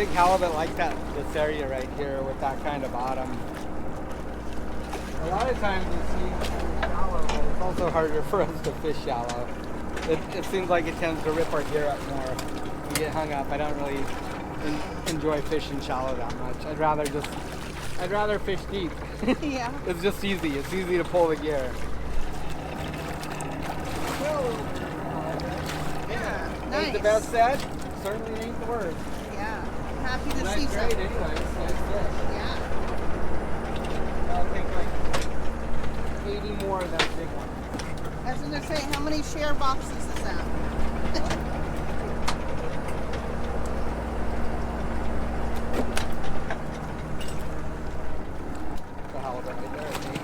big halibut like that, this area right here with that kind of bottom. A lot of times you see shallow, but it's also harder for us to fish shallow. It seems like it tends to rip our gear up more and get hung up. I don't really enjoy fishing shallow that much. I'd rather fish deep. Yeah. It's just easy. It's easy to pull the gear. Yeah. Nice. Ain't the best said? Certainly ain't the worst. Yeah. I'm happy to Nice see grade something. anyway. It's nice fish. Yeah. I'll take like 80 more of that big one. I was going to say, how many share boxes is that? The halibut right there, I think.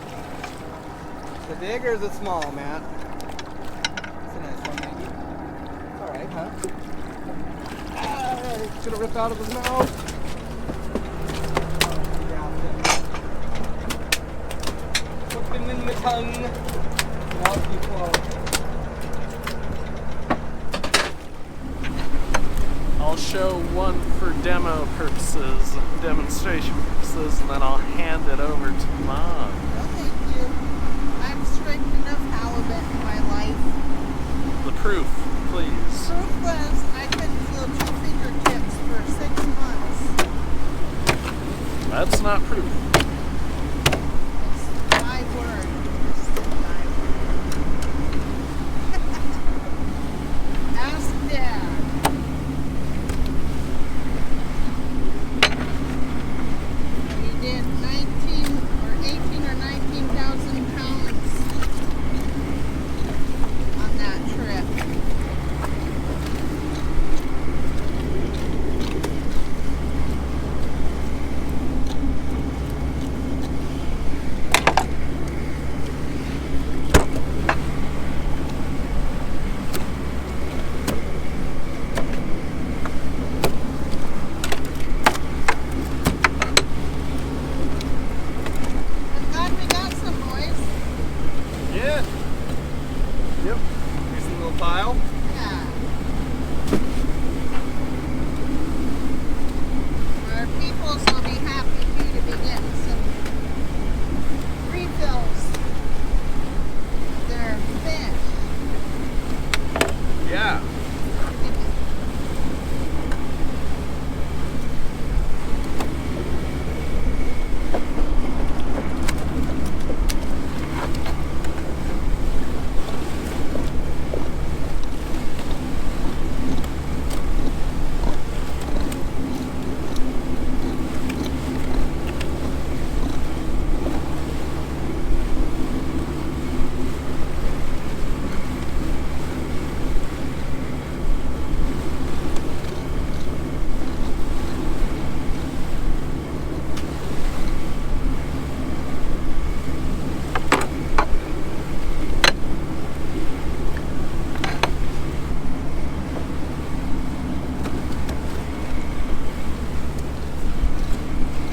The big or is it small, Matt? It's a nice one, maybe. It's alright, huh? Ah, it's gonna rip out of his mouth. Hooked him in the tongue. Now keep flow. I'll show one for demo purposes, demonstration purposes, and then I'll hand it over to Mom. No, thank you. I've scraped enough halibut in my life. The proof, please. Proof was I couldn't feel 2 fingertips for 6 months. That's not proof. It's my word. It's my word. Ask Dad. He did 19 or 18 or 19,000 pounds on that trip. I'm glad we got some, boys. Yeah. Yep. Decent little pile. Yeah. Our peoples will be happy too to be getting some refills of their fish. Yeah.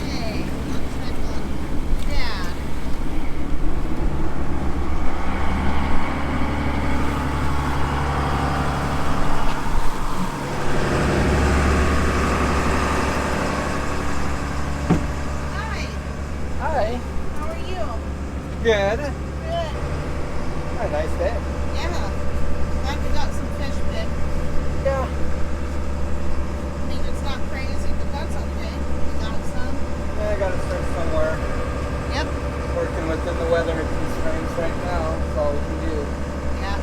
Hey, check on Dad. Hi, Hi. how are you? Good. Good. Had a nice day. Yeah. Glad we got some fish bit. Yeah. I mean, it's not crazy, but that's okay. We got some. I gotta start somewhere. Yep. Working within the weather constraints right now. That's all we can do. Yeah.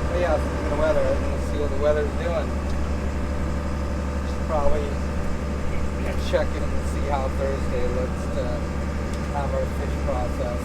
But yeah, speaking of weather, I'm gonna see what the weather's doing. Should probably check in and see how Thursday looks to have our fish process.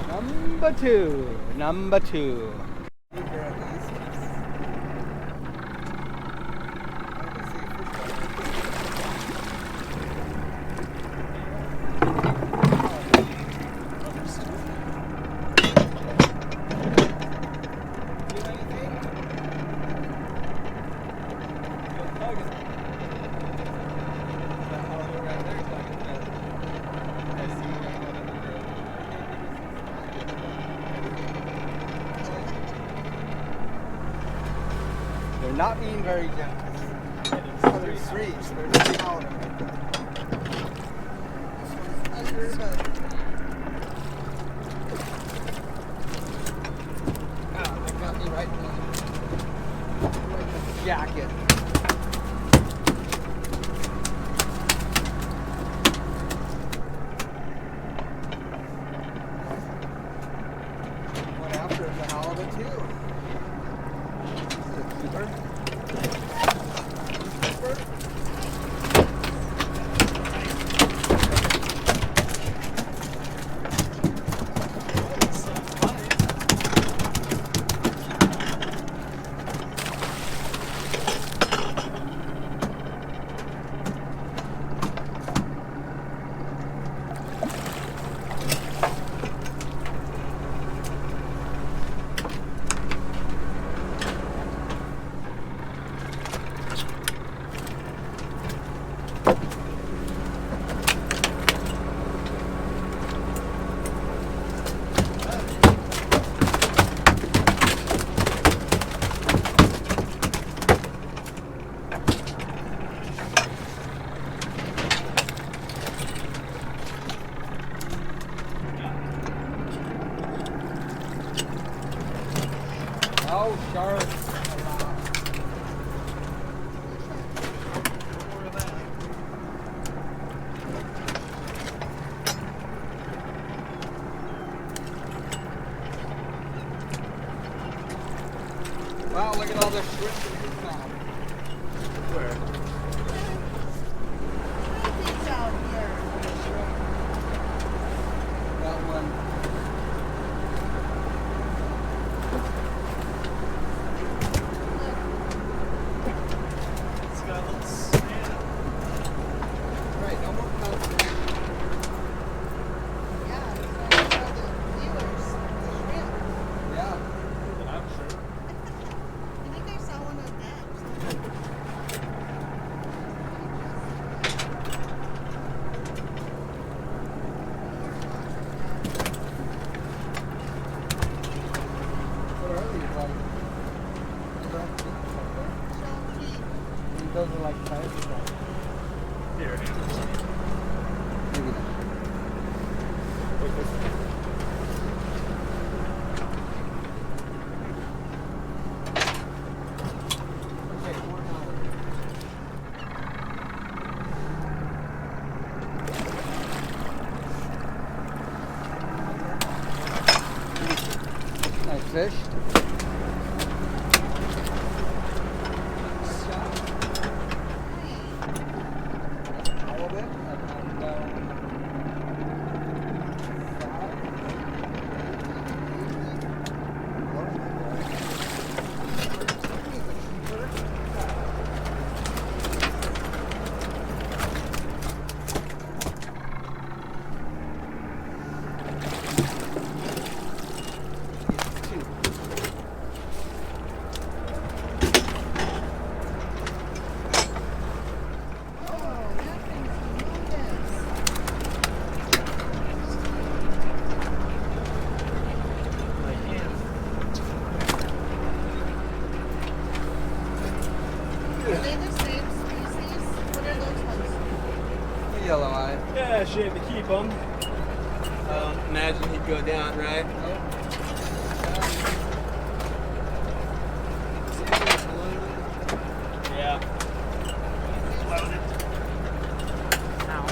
Number two. Number two. They're not being very generous. Oh, there's three. There's three halibut right there. Under the boat. Ah, they got me right in the jacket. Went after the halibut too. Keeper. Oh, sharp. Wow, look at all the shrimp in his mouth. Where? It's out here. That one. It's got a little sand. Right, no more pouches. Yeah, so I saw the viewers, the shrimp. Yeah. I'm sure. I think I saw one of them. What are these like? Those are like tires. Here. Maybe not. Okay, nice fish. Halibut, yellow eye. Yeah, she had to keep them. I don't imagine he'd go down, right? Yeah. Loaded. Ow.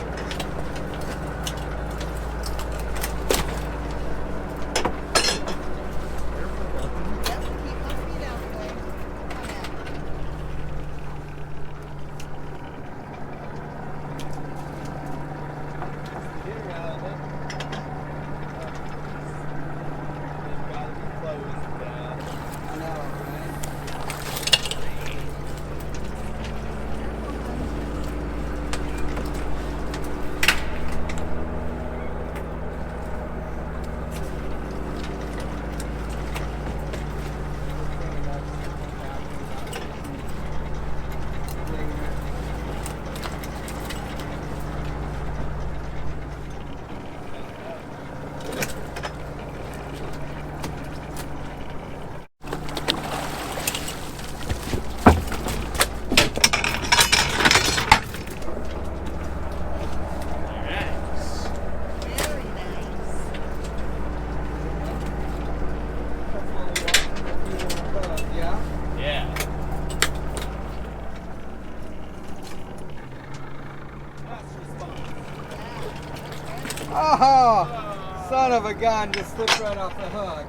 Oh, son of a gun, just slipped right off the hook.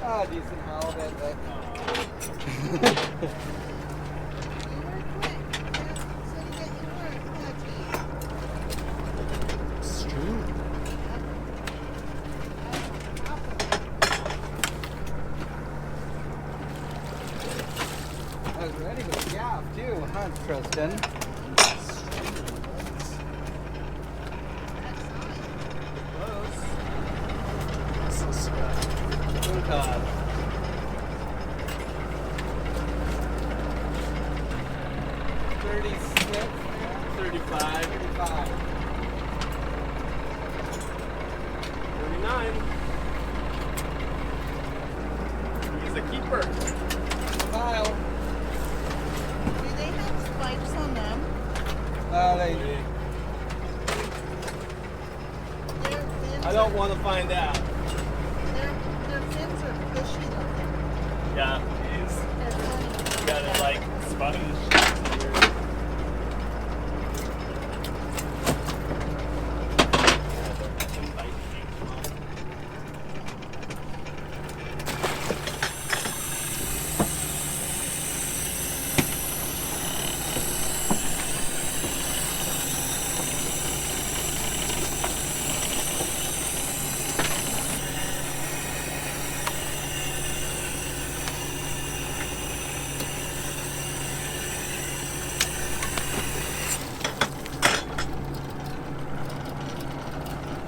Oh, decent halibut, but... You were quick. Yeah, so you were clutchy. It's true. I was ready with gaff too, huh, Tristan? What's this guy? Spoon cod. 36, 35. 35. 39. He's a keeper. Kyle. Do they have spikes on them? They, Their fins I don't want to find out. Their fins are pushy looking. Yeah, They're funny. he's got it like sponge.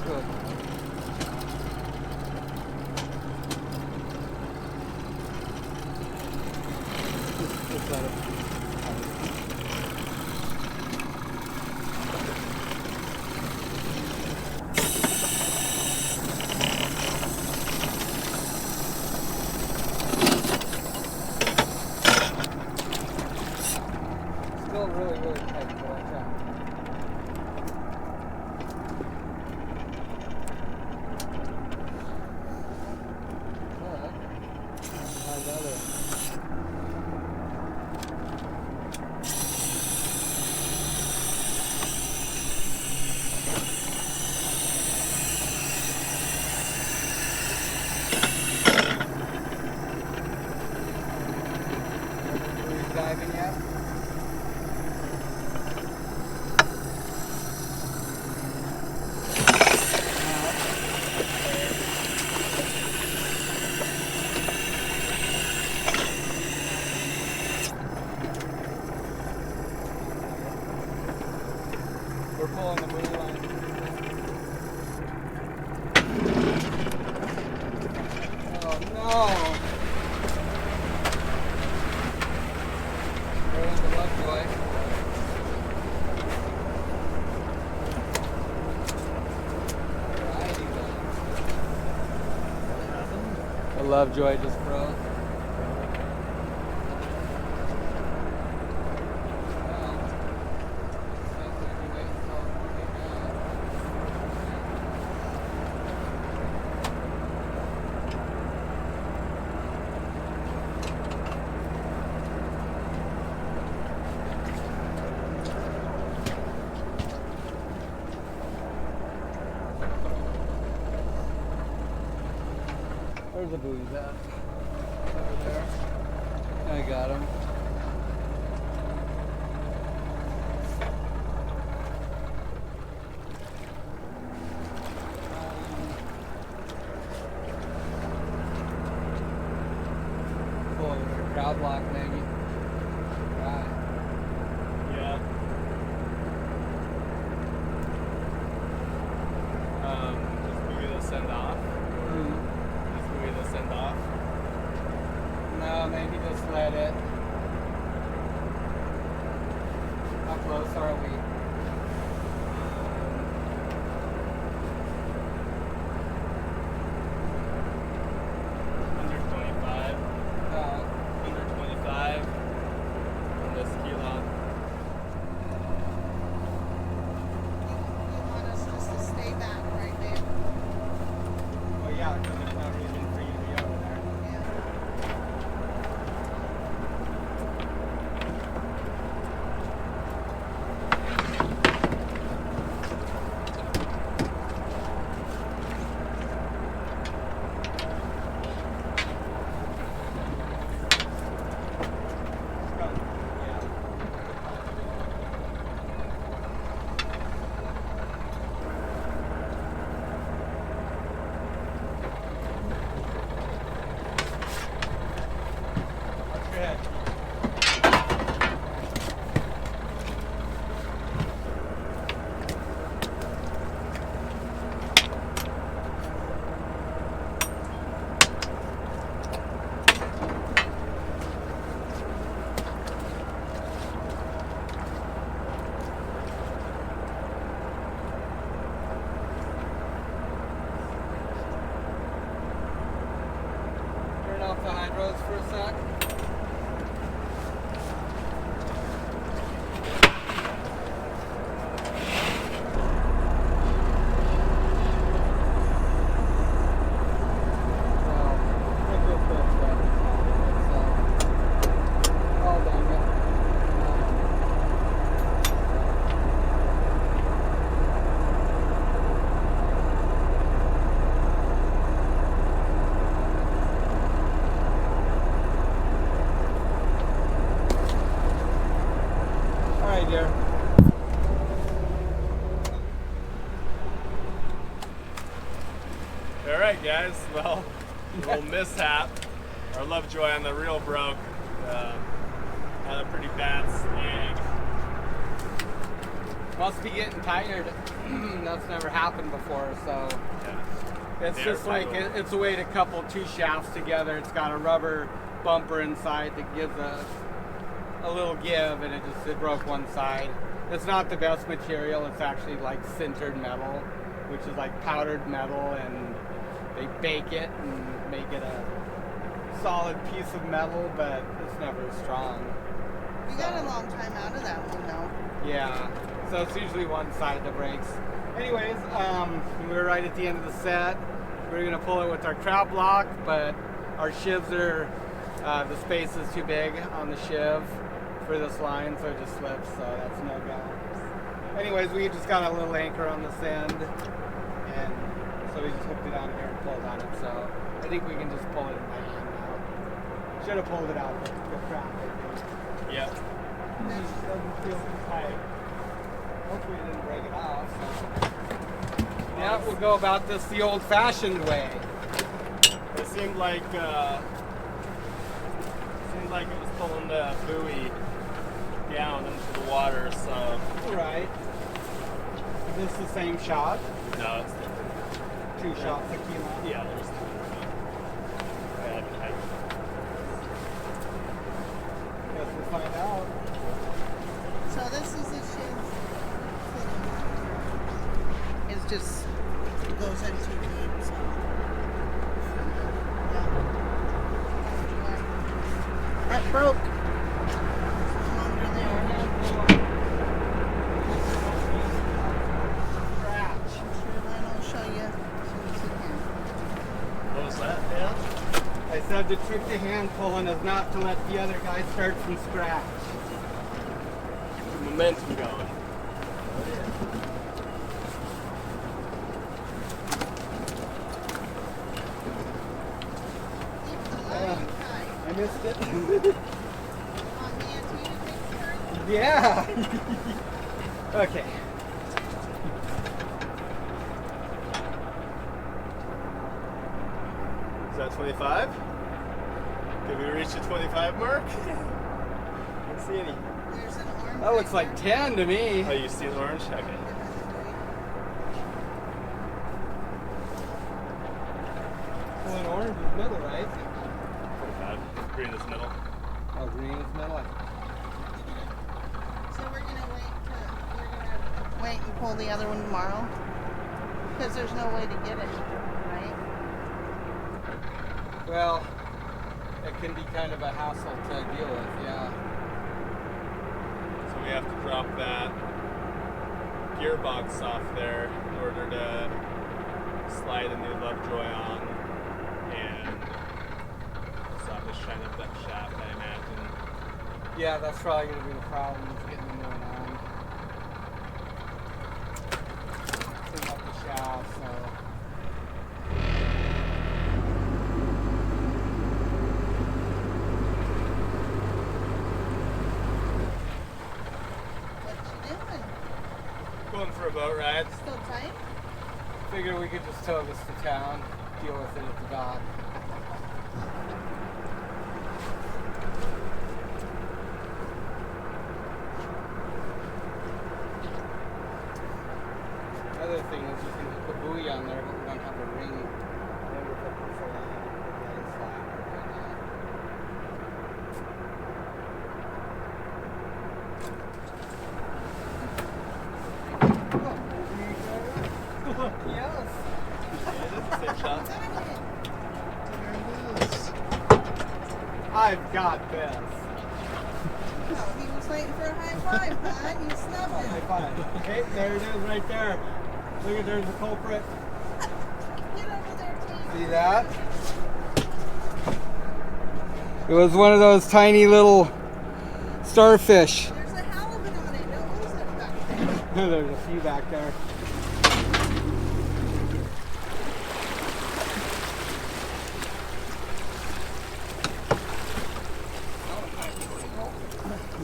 good. Just let it. Still really, really tight, so watch out. How's the other? Are you diving yet? We're pulling the buoy line. Oh no! Right into Lovejoy. Alrighty then. The Lovejoy just broke. Where's the buoys at? Over there. I got him. Cool, crowd block maybe. Right. Yeah. Just buoy to send off. Just buoy to send off. No, maybe just let it. How close are we? Under 25. Uh, Under 25. On this kilo. You want us just to stay back right there? well, yeah, because there's no reason for you to be over there. Yeah. the hydros for a sec. Alright guys, well, a little mishap. Our Lovejoy on the reel broke. Had a pretty bad snag. Must be getting tired. That's never happened before, so Yeah. it's just like it's a way to couple two shafts together. It's got a rubber bumper inside that gives a little give, and it broke one side. It's not the best material. It's actually like sintered metal, which is like powdered metal, and they bake it and make it a solid piece of metal, but it's never as strong. You got a long time out of that one though. Yeah, so it's usually one side that breaks. Anyways, we were right at the end of the set. We were gonna pull it with our trap lock, but our shivs are, the space is too big on the shiv for this line, so it just slips, so that's no go. Anyways, we just got a little anchor on this end, and so we just hooked it on here and pulled on it, so I think we can just pull it in my hand now. Should have pulled it out of the trap, I think. Yep. It doesn't feel too tight. Hopefully it didn't break it off. So. Yeah, we'll go about this the old-fashioned way. It seemed like it was pulling the buoy down into the water, so. Right. Is this the same shot? No, it's Two shots that came out? yeah, there's two. Guess we'll find out. So this is the shiv. It's just, it goes in too deep, so. Yeah. That broke. It's no longer there. Scratch. I'm sure then I'll show you as soon as you can. What was that, Dan? I said the trick to hand pulling is not to let the other guy start from scratch. Keep the momentum going. Keep the line tight. I missed it. On the antenna takes turn. Yeah. Okay. Is that 25? Did we reach the 25 mark? I don't see any. There's an orange. That looks right like there. 10 to me. Oh, you see the orange? Okay. Well, an orange is middle, right? 25. Green is middle. Oh, green is middle. So we're gonna wait and pull the other one tomorrow? Because there's no way to get it, right? Well, it can be kind of a hassle to deal with, yeah. So we have to drop that gearbox off there in order to slide a new Lovejoy on, and so I'll just shine up that shaft, I imagine. Yeah, that's probably going to be the problem, is getting the new one on. Clean up the shaft, so. What you doing? Going for a boat ride. Still tight? Figured we could just tow this to town, deal with it at the dock. The other thing is you can put a buoy on there, but we don't have a ring. I wonder if I can pull that out with the slide right now. Yes. Yeah, it is the same shot. There it is. I've got this. No, he was waiting for a high five, man. You snubbed High him. five. Okay, there it is right there. Look at there's the culprit. Get over there, T. See that? It was one of those tiny little starfish. There's a halibut on it. Don't lose it back there. There's a few back there.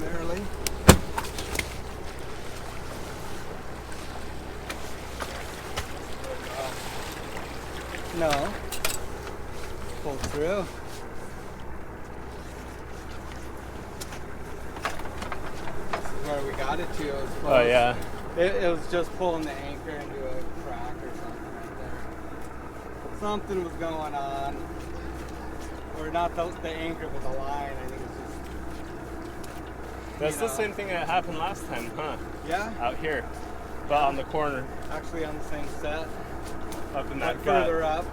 Barely. No. Pull through. Where we got it to. It was Oh yeah. It was just pulling the anchor into a crack or something right there. Something was going on. Or not the anchor, but the line. I think it's just. That's the same thing that happened last time, huh? Yeah? Out here. But on the corner. Actually on the same set. Up in But that gut. further up.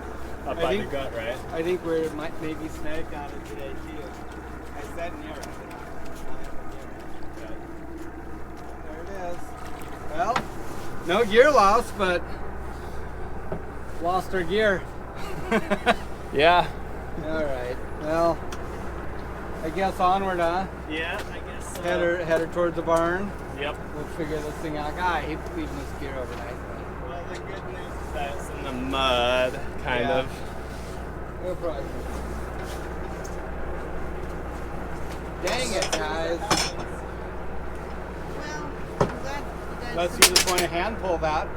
Up I by think- the gut, right? I think we might maybe snagged on it today too. I said near it. There it is. Well, no gear loss, but lost our gear. Yeah. All right. Well, I guess onward, huh? Yeah, I guess so. Head her towards the barn. Yep. We'll figure this thing out. God, I hate leaving this gear overnight. Well, the good news is that it's in the mud, kind Yeah. of. No problem. Dang it, guys. Well, I'm glad you guys. Unless you just want to hand pull that.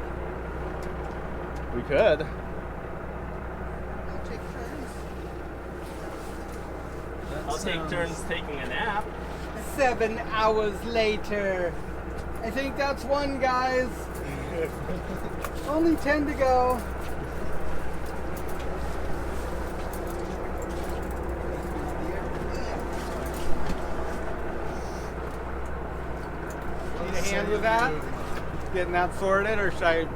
We could. I'll take turns. I'll take turns taking a nap. 7 hours later. I think that's one, guys. Only 10 to go. Need a hand with that? Getting that sorted, or should I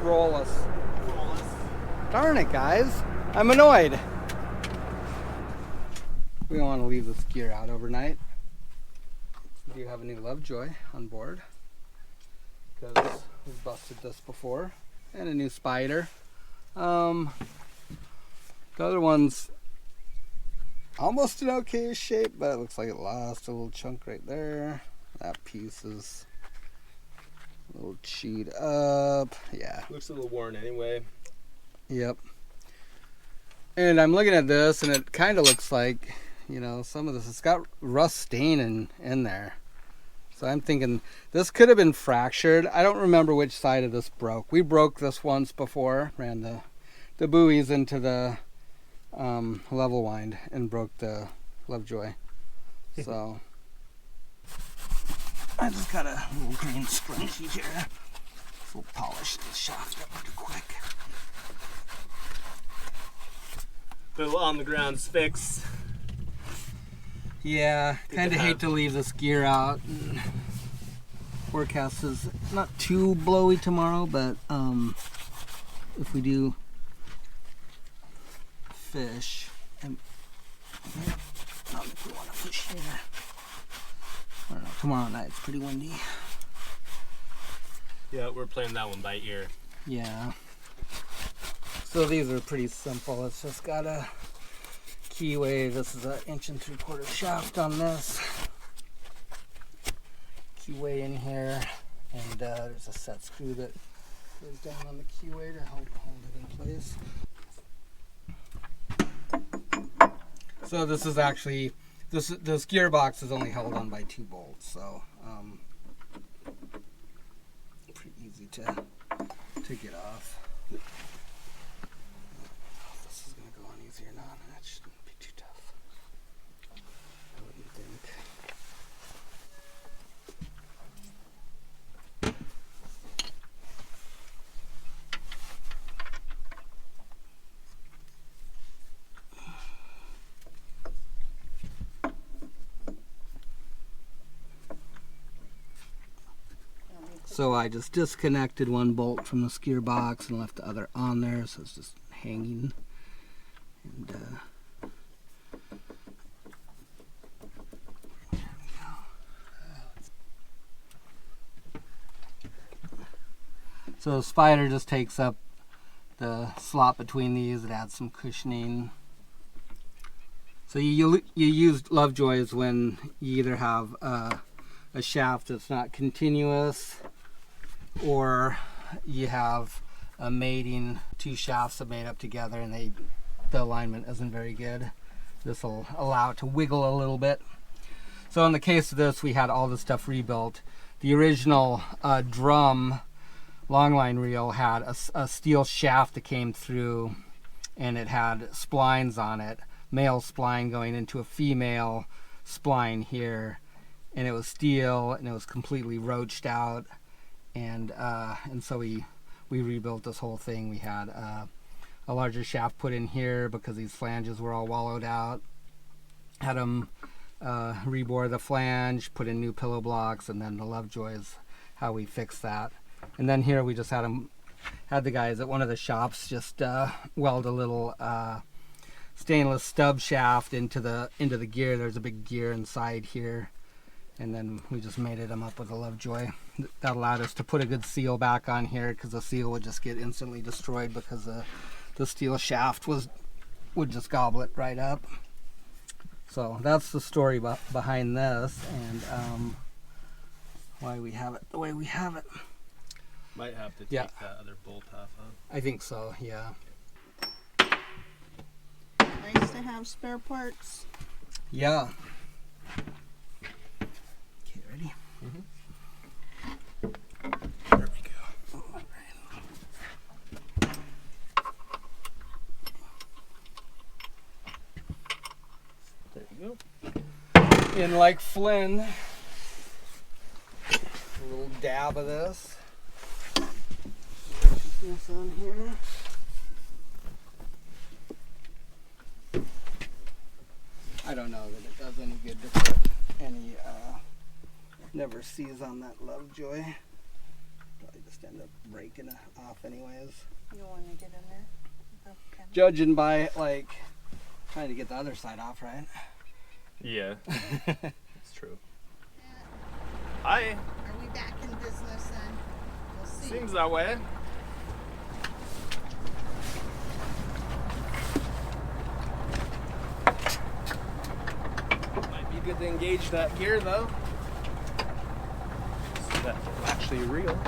roll us? Darn it, guys. I'm annoyed. We don't want to leave this gear out overnight. We do have a new Lovejoy on board because we've busted this before, and a new Spider. The other one's almost in okay shape, but it looks like it lost a little chunk right there. That piece is a little chewed up. Yeah. Looks a little worn anyway. Yep. And I'm looking at this, and it kind of looks like, you know, some of this, it's got rust stain in there. So I'm thinking this could have been fractured. I don't remember which side of this broke. We broke this once before, ran the buoys into the level wind and broke the Lovejoy. So I just got a little green scrunchie here. We'll polish this shaft up pretty quick. The on the ground's fixed. Yeah, Good kind to of hate have. to leave this gear out. Forecast is not too blowy tomorrow, but if we do fish, and I don't think we want to fish here. I don't know. Tomorrow night it's pretty windy. Yeah, we're playing that one by ear. Yeah. So these are pretty simple. It's just got a keyway. This is an 1 3/4 shaft on this. Keyway in here, and there's a set screw that goes down on the keyway to help hold it in place. So this is actually this gearbox is only held on by 2 bolts, so pretty easy to get off. This is gonna go on easier now, and that shouldn't be too tough. I wouldn't think. So I just disconnected one bolt from the gear box and left the other on there, so it's just hanging. And So the spider just takes up the slot between these. It adds some cushioning. So you use Lovejoys when you either have a shaft that's not continuous, or you have a mating, two shafts that mate up together and the alignment isn't very good. This will allow it to wiggle a little bit. So in the case of this, we had all this stuff rebuilt. The original drum longline reel had a steel shaft that came through, and it had splines on it, male spline going into a female spline here, and it was steel and it was completely roached out, and so we rebuilt this whole thing. We had a larger shaft put in here because these flanges were all wallowed out. Had them rebore the flange, put in new pillow blocks, and then the Lovejoy is how we fixed that. And then here we just had the guys at one of the shops just weld a little stainless stub shaft into the gear. There's a big gear inside here, and then we just mated them up with a Lovejoy. That allowed us to put a good seal back on here, because the seal would just get instantly destroyed because the steel shaft would just gobble it right up. So that's the story behind this, and why we have it the way we have it. Might have to take that other bolt off, huh? I think so, yeah. Nice to have spare parts. Yeah. Okay, ready? Mm-hmm. There we go. All right. There you go. And like Flynn, a little dab of this. This on here. I don't know that it does any good to put any never sees on that Lovejoy. Probably just end up breaking it off anyways. You want to get in there? Okay. Judging by like trying to get the other side off, right? Yeah, it's true. Hi. Are we back in business then? We'll see. Seems that way. Might be good to engage that gear though. So that's actually real.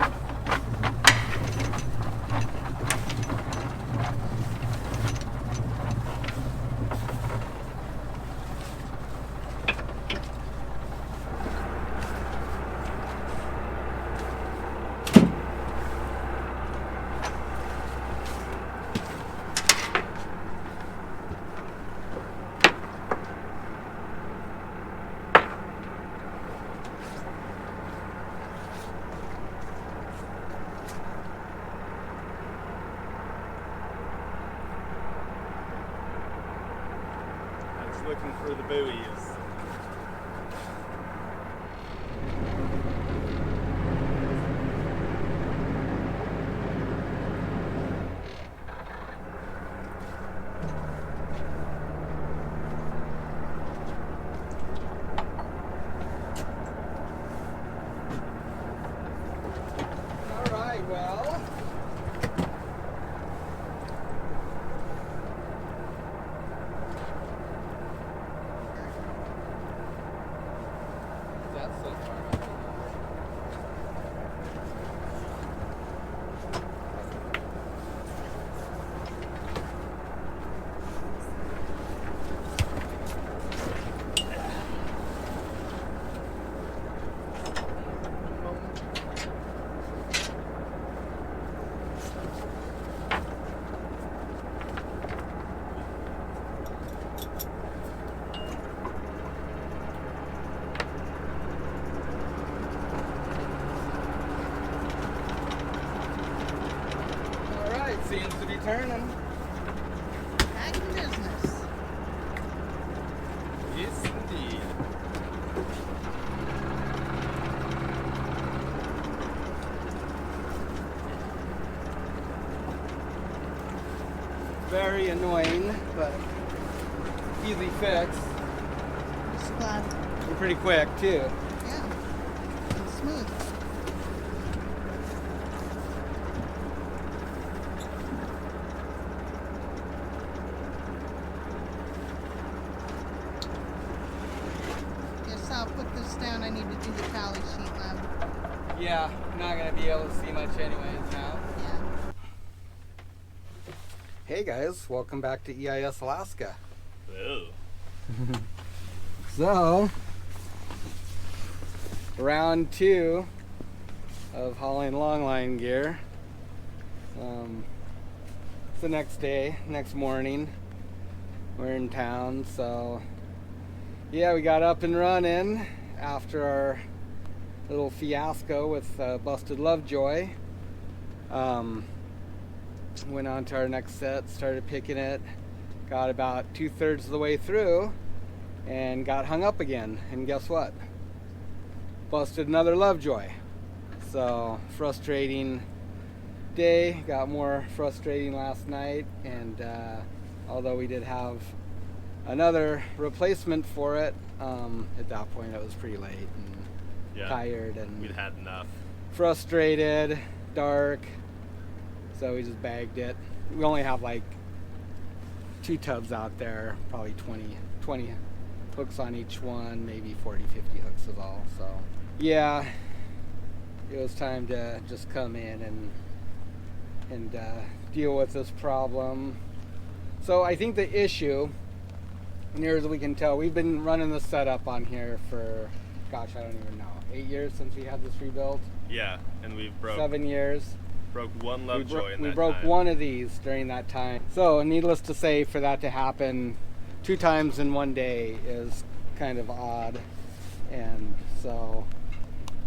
Looking for the buoys. All right, well. That's so far. Seems to be turning. Back in business. Yes, indeed. Very annoying, but easy fix. Just glad. And pretty quick too. Yeah. And smooth. this down, I need to do the tally sheet, Lem. Yeah, I'm not gonna be able to see much anyways now. Yeah. Hey guys, welcome back to EIS Alaska. Ew. So, round 2 of hauling longline gear. It's the next day, next morning. We're in town, so yeah, we got up and running after our little fiasco with busted Lovejoy. Went on to our next set, started picking it, got about 2/3 of the way through, and got hung up again. And guess what? Busted another Lovejoy. So frustrating day, got more frustrating last night, and although we did have another replacement for it, at that point it was pretty late and tired and We'd had enough. frustrated, dark, so we just bagged it. We only have like 2 tubs out there, probably 20 hooks on each one, maybe 40-50 hooks is all. So yeah, it was time to just come in and deal with this problem. So I think the issue, near as we can tell, we've been running the setup on here for, gosh, I don't even know, 8 years since we had this rebuilt. Yeah, and we've 7 years. broke one Lovejoy in that We broke time. one of these during that time. So needless to say, for that to happen 2 times in one day is kind of odd. And so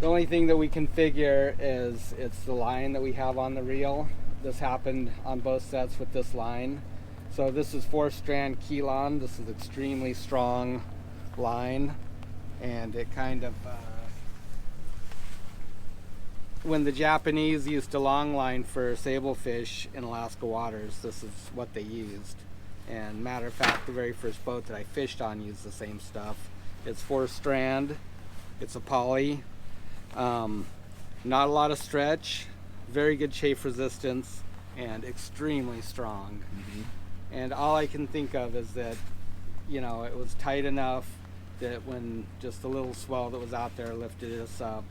the only thing that we can figure is it's the line that we have on the reel. This happened on both sets with this line. So this is 4-strand Keelon. This is extremely strong line, and it kind of when the Japanese used to longline for sablefish in Alaska waters, this is what they used. And matter of fact, the very first boat that I fished on used the same stuff. It's 4-strand. It's a poly. Not a lot of stretch. Very good chafe resistance and extremely strong. Mm-hmm. And all I can think of is that, you know, it was tight enough that when just the little swell that was out there lifted us up,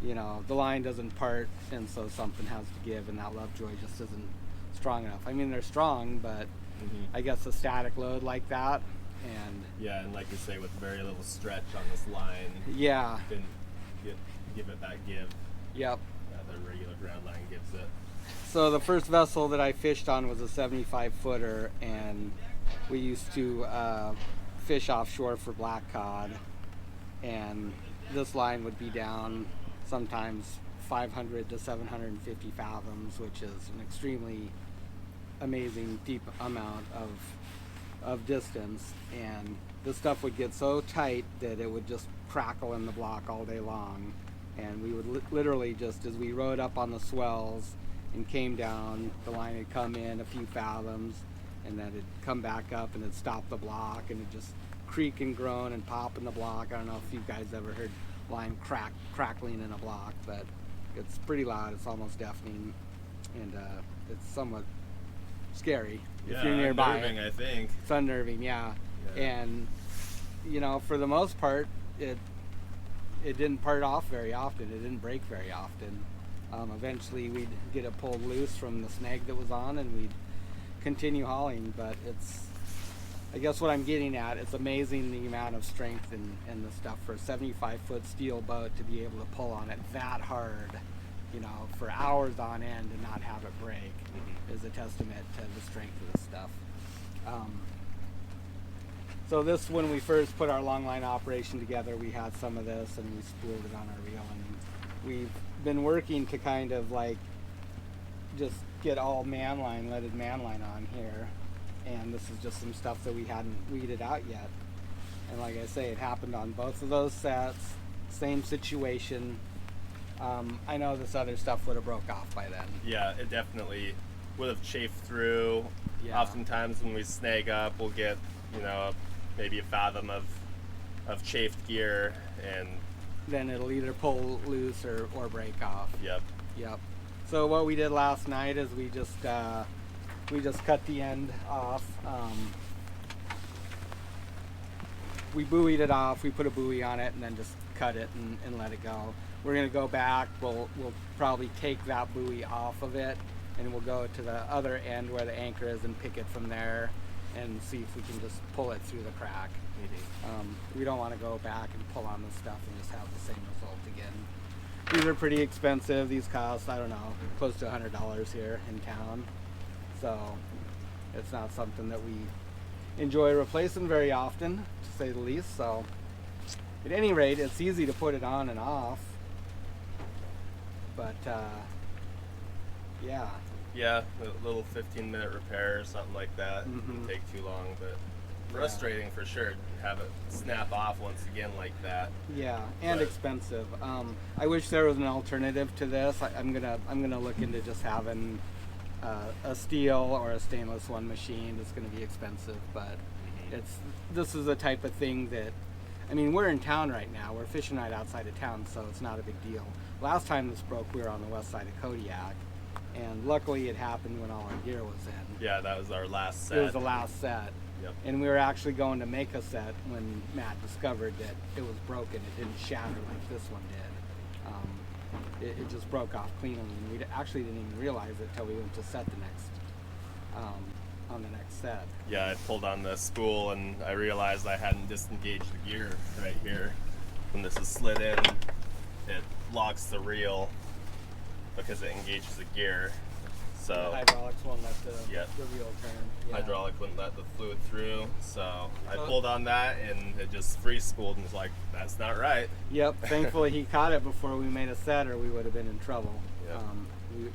you know, the line doesn't part, and so something has to give, and that Lovejoy just isn't strong enough. I mean, they're strong, but I guess a static load like that, and yeah, and like you say, with very little stretch on this line, yeah, didn't give it that give yep. that the regular ground line gives it. So the first vessel that I fished on was a 75-footer, and we used to fish offshore for black cod, and this line would be down sometimes 500 to 750 fathoms, which is an extremely amazing deep amount of distance, and this stuff would get so tight that it would just crackle in the block all day long, and we would literally just, as we rode up on the swells and came down, the line would come in a few fathoms, and then it'd come back up and it'd stop the block, and it'd just creak and groan and pop in the block. I don't know if you guys ever heard line crackling in a block, but it's pretty loud. It's almost deafening, and it's somewhat scary if you're nearby. Unnerving, I think. It's unnerving, yeah. And you know, for the most part, it didn't part off very often. It didn't break very often. Eventually, we'd get it pulled loose from the snag that was on, and we'd continue hauling. But it's, I guess what I'm getting at, it's amazing the amount of strength in the stuff for a 75-foot steel boat to be able to pull on it that hard, you know, for hours on end and not have it break is a testament to the strength of this stuff. So this, when we first put our longline operation together, we had some of this, and we spooled it on our reel, and we've been working to kind of like just get all manline, leaded manline on here, and this is just some stuff that we hadn't weeded out yet. And like I say, it happened on both of those sets, same situation. I know this other stuff would have broke off by then. Yeah, it definitely would have chafed through. Yeah. Oftentimes when we snag up, we'll get, you know, maybe a fathom of chafed gear, and Then it'll either pull loose or break off. yep. Yep. So what we did last night is we just cut the end off. we buoyed it off, we put a buoy on it, and then just cut it and let it go. We're gonna go back, we'll probably take that buoy off of it, and we'll go to the other end where the anchor is and pick it from there and see if we can just pull it through the crack. We don't want to go back and pull on this stuff and just have the same result again. These are pretty expensive. These cost, I don't know, close to $100 here in town. So it's not something that we enjoy replacing very often, to say the least. So at any rate, it's easy to put it on and off. But yeah. Yeah, a little 15-minute repair or something like that. Wouldn't take too long, but frustrating for sure to have it snap off once again like that. Yeah, and expensive. I wish there was an alternative to this. I'm gonna look into just having a steel or a stainless one machine. It's gonna be expensive, but this is the type of thing that, I mean, we're in town right now. We're fishing right outside of town, so it's not a big deal. Last time this broke, we were on the west side of Kodiak, and luckily it happened when all our gear was in. Yeah, that was our last set. It was the last set. Yep. And we were actually going to make a set when Matt discovered that it was broken. It didn't shatter like this one did. It just broke off cleanly, and we actually didn't even realize it until we went to set the next on the next set. Yeah, I pulled on the spool and I realized I hadn't disengaged the gear right here. When this is slid in, it locks the reel because it engages the gear. So the hydraulics won't let the reel turn. Yeah. Hydraulic wouldn't let the fluid through, so I pulled on that and it just free spooled and was like, that's not right. Yep, thankfully he caught it before we made a set, or we would have been in trouble. Yep.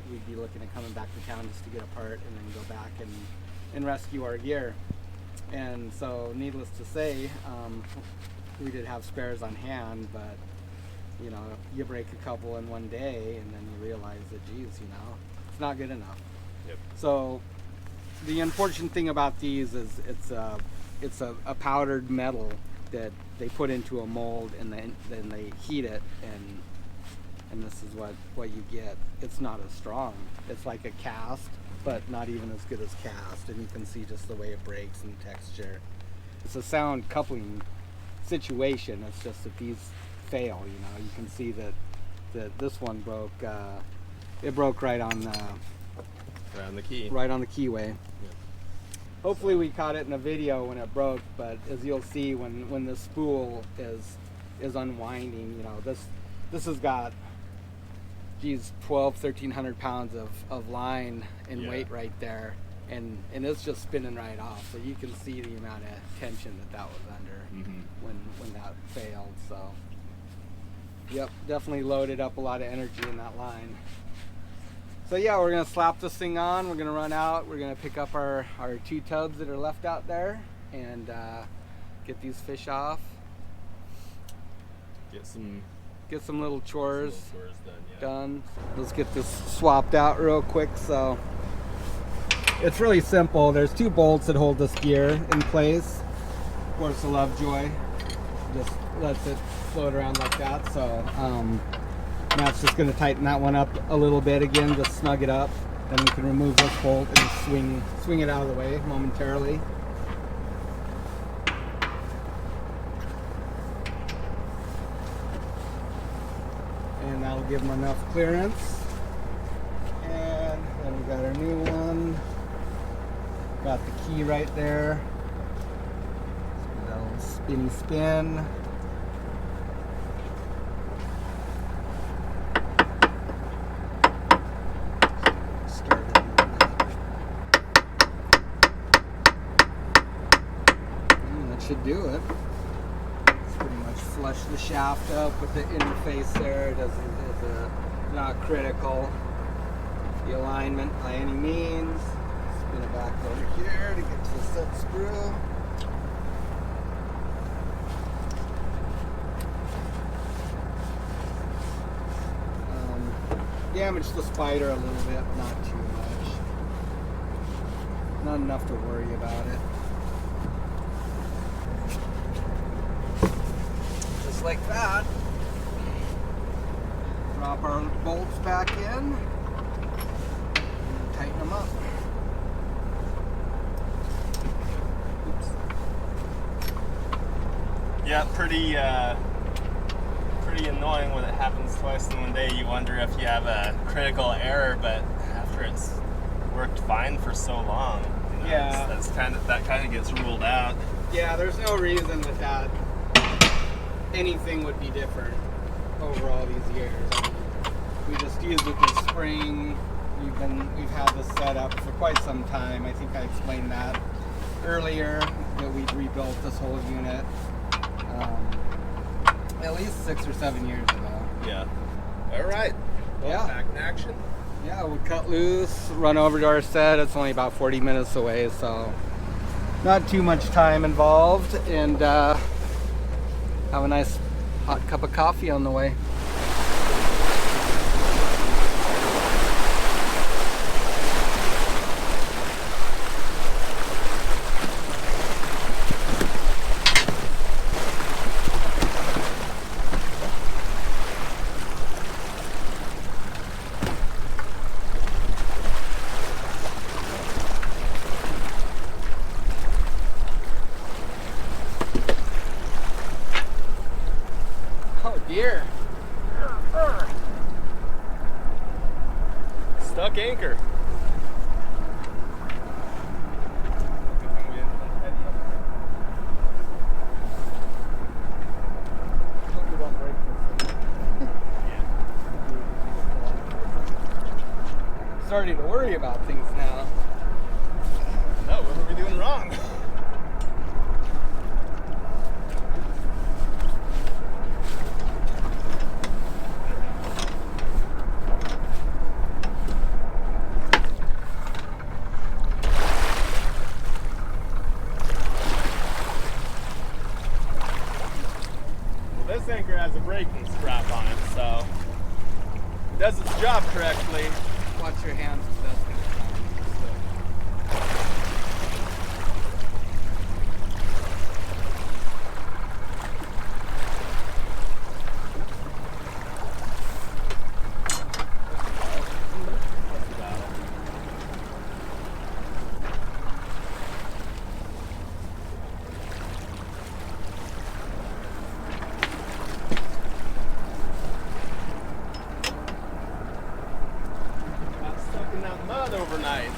We'd be looking at coming back to town just to get a part and then go back and rescue our gear. And so needless to say, we did have spares on hand, but you know, you break a couple in one day and then you realize that, geez, you know, it's not good enough. Yep. So the unfortunate thing about these is it's a powdered metal that they put into a mold, and then they heat it, and this is what you get. It's not as strong. It's like a cast, but not even as good as cast, and you can see just the way it breaks and texture. It's a sound coupling situation. It's just that these fail, you know. You can see that this one broke. It broke right on the key. Right on the keyway. Yep. Hopefully we caught it in a video when it broke, but as you'll see when the spool is unwinding, you know, this has got, geez, 1,300 pounds of line and weight right there, and it's just spinning right off. So you can see the amount of tension that was under when that failed. So yep, definitely loaded up a lot of energy in that line. So yeah, we're gonna slap this thing on, we're gonna run out, we're gonna pick up our 2 tubs that are left out there and get these fish off. Get some little chores, done. Let's get this swapped out real quick. So it's really simple. There's 2 bolts that hold this gear in place. Of course, the Lovejoy just lets it float around like that. So Matt's just going to tighten that one up a little bit again, just snug it up. Then we can remove this bolt and swing it out of the way momentarily. And that'll give them enough clearance. And then we got our new one. Got the key right there. That little spinny spin. Should do it. It's pretty much flush the shaft up with the interface there. It doesn't, not critical. The alignment by any means. Spin it back over here to get to the set screw. Damage the spider a little bit, not too much. Not enough to worry about it. Like that. Drop our bolts back in and tighten them up. Oops. Yeah, pretty annoying when it happens twice in one day. You wonder if you have a critical error, but after it's worked fine for so long, you know, Yeah. that kind of gets ruled out. Yeah, there's no reason that anything would be different over all these years. I mean, we just used it this spring. We've had this set up for quite some time. I think I explained that earlier, that we'd rebuilt this whole unit at least 6 or 7 years ago. Yeah. All right. Well, Yeah. back in action. Yeah, we cut loose, run over to our set. It's only about 40 minutes away, so not too much time involved, and have a nice hot cup of coffee on the way. Oh dear. Stuck anchor. Hope we don't break this thing. Starting to worry about things now. Oh, what are we doing wrong? Well, this anchor has a braking strap on it, so it does its job correctly. Watch your hands. That's gonna Got stuck in that mud overnight.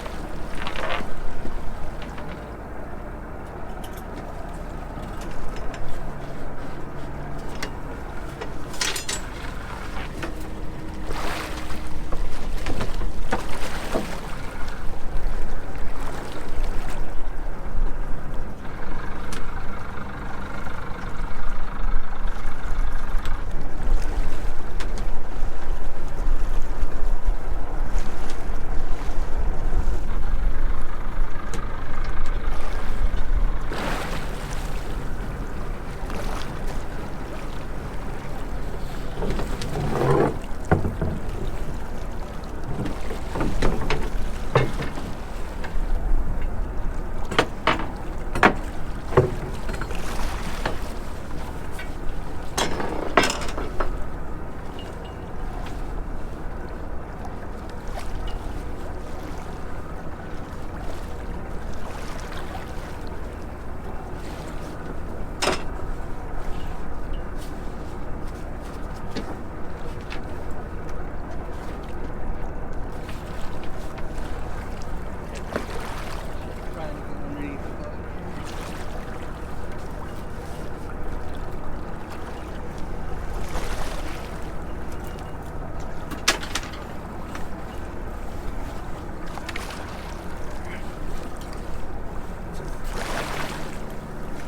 try and get underneath the boat.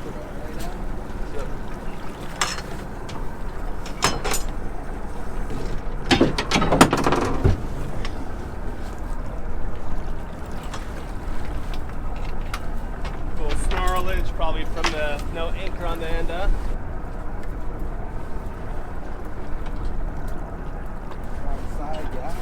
Put it all right down. Full snarlage, probably from the no anchor on the end, huh? Wrong side, yeah.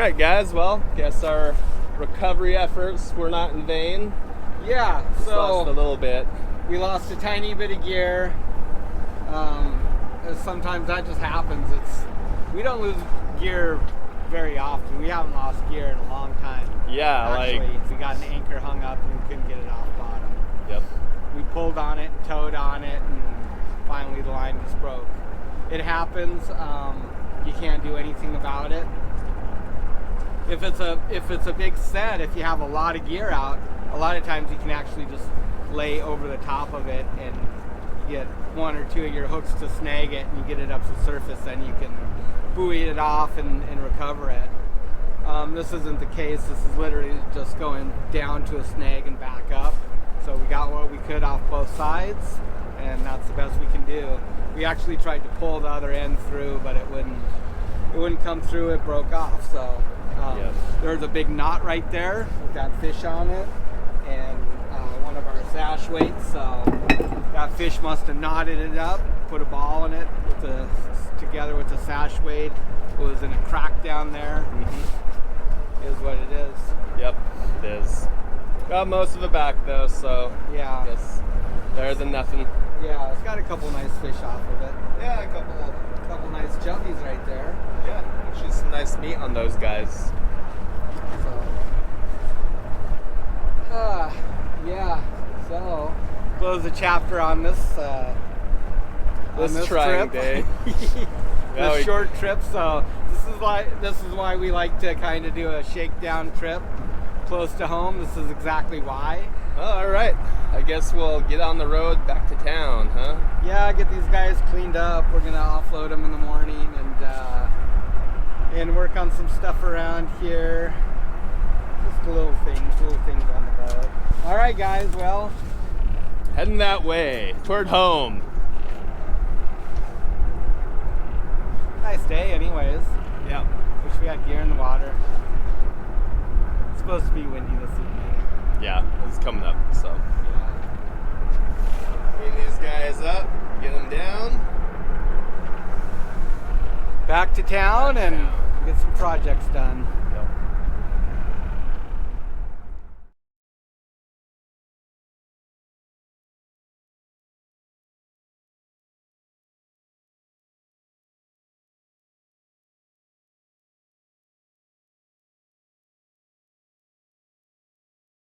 right, guys. Well, guess our recovery efforts were not in vain. Yeah, Just lost a so little bit. we lost a tiny bit of gear. Sometimes that just happens. We don't lose gear very often. We haven't lost gear in a long time. Yeah, Actually, we got an anchor hung up and we couldn't get it off bottom. Yep. We pulled on it, towed on it, and finally the line just broke. It happens. You can't do anything about it. If it's a big set, if you have a lot of gear out, a lot of times you can actually just lay over the top of it and you get one or two of your hooks to snag it and you get it up to the surface, then you can buoy it off and recover it. This isn't the case. This is literally just going down to a snag and back up. So we got what we could off both sides, and that's the best we can do. We actually tried to pull the other end through, but it wouldn't come through. It broke off. So there's a big knot right there with that fish on it, and one of our sash weights. So that fish must have knotted it up, put a ball in it together with the sash weight. It was in a crack down there. Is what it is. Yep, it is. Got most of it back though, so Yeah. I guess better than nothing. Yeah, it's got a couple nice fish off of it. Yeah, a couple Nice chubbies right there. Yeah, actually some nice meat on those guys. So, yeah. So, close the chapter on this. This trying trip. day. This short trip. So this is why we like to kind of do a shakedown trip close to home. This is exactly why. Oh, all right. I guess we'll get on the road back to town, huh? Yeah, get these guys cleaned up. We're gonna offload them in the morning and work on some stuff around here. Just little things on the boat. All right, guys. Well, Heading that way, toward home. nice day, anyways. Yep. Wish we had gear in the water. It's supposed to be windy this evening. Yeah, it's coming up, so. Yeah. Clean these guys up, get them down. Back to town and get some projects done.